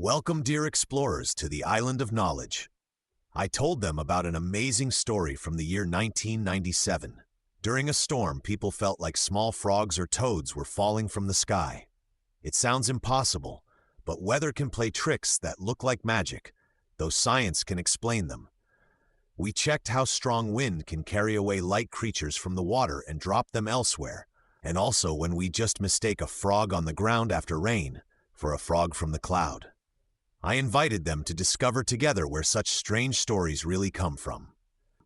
Welcome, dear explorers, to the Island of Knowledge. I told them about an amazing story from the year 1997. During a storm, people felt like small frogs or toads were falling from the sky. It sounds impossible, but weather can play tricks that look like magic, though science can explain them. We checked how strong wind can carry away light creatures from the water and drop them elsewhere, and also when we just mistake a frog on the ground after rain for a frog from the cloud. I invited them to discover together where such strange stories really come from.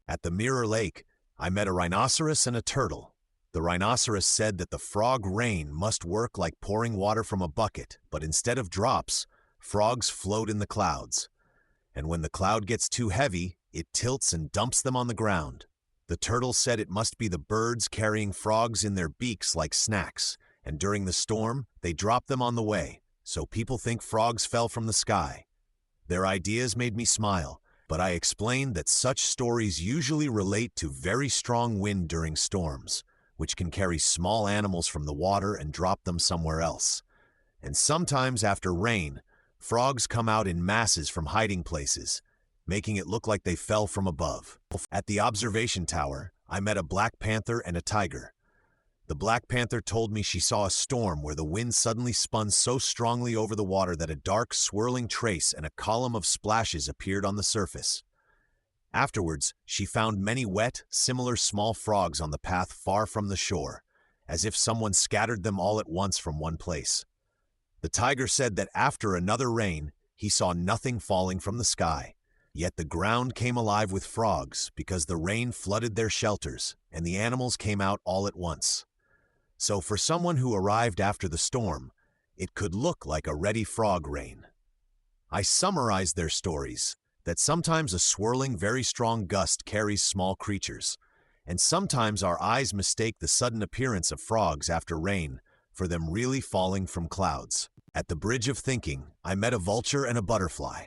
At the Mirror Lake, I met a rhinoceros and a turtle. The rhinoceros said that the frog rain must work like pouring water from a bucket, but instead of drops, frogs float in the clouds. And when the cloud gets too heavy, it tilts and dumps them on the ground. The turtle said it must be the birds carrying frogs in their beaks like snacks, and during the storm, they drop them on the way. So people think frogs fell from the sky. Their ideas made me smile, but I explained that such stories usually relate to very strong wind during storms, which can carry small animals from the water and drop them somewhere else. And sometimes after rain, frogs come out in masses from hiding places, making it look like they fell from above. At the observation tower, I met a black panther and a tiger. The Black Panther told me she saw a storm where the wind suddenly spun so strongly over the water that a dark, swirling trace and a column of splashes appeared on the surface. Afterwards, she found many wet, similar small frogs on the path far from the shore, as if someone scattered them all at once from one place. The tiger said that after another rain, he saw nothing falling from the sky. Yet the ground came alive with frogs because the rain flooded their shelters, and the animals came out all at once. So for someone who arrived after the storm, it could look like a ready frog rain. I summarized their stories, that sometimes a swirling, very strong gust carries small creatures, and sometimes our eyes mistake the sudden appearance of frogs after rain for them really falling from clouds. At the Bridge of Thinking, I met a vulture and a butterfly.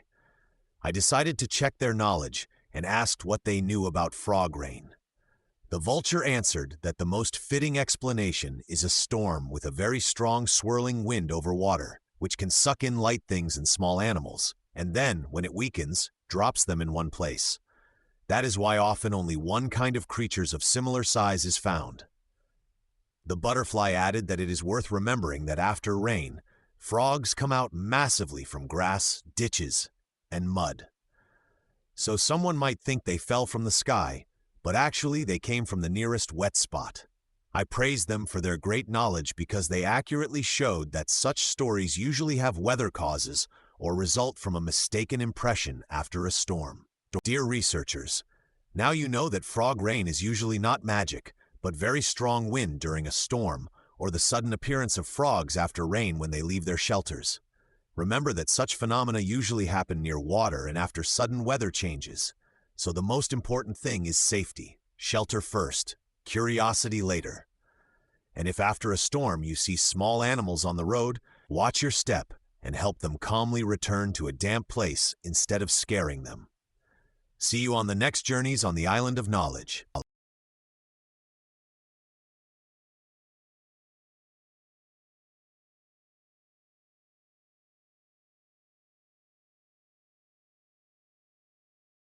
I decided to check their knowledge and asked what they knew about frog rain. The vulture answered that the most fitting explanation is a storm with a very strong swirling wind over water, which can suck in light things and small animals, and then, when it weakens, drops them in one place. That is why often only one kind of creatures of similar size is found. The butterfly added that it is worth remembering that after rain, frogs come out massively from grass, ditches, and mud. So someone might think they fell from the sky, but actually they came from the nearest wet spot. I praised them for their great knowledge because they accurately showed that such stories usually have weather causes or result from a mistaken impression after a storm. Dear researchers, now you know that frog rain is usually not magic, but very strong wind during a storm or the sudden appearance of frogs after rain when they leave their shelters. Remember that such phenomena usually happen near water and after sudden weather changes. So the most important thing is safety. Shelter first, curiosity later. And if after a storm you see small animals on the road, watch your step and help them calmly return to a damp place instead of scaring them. See you on the next journeys on the Island of Knowledge.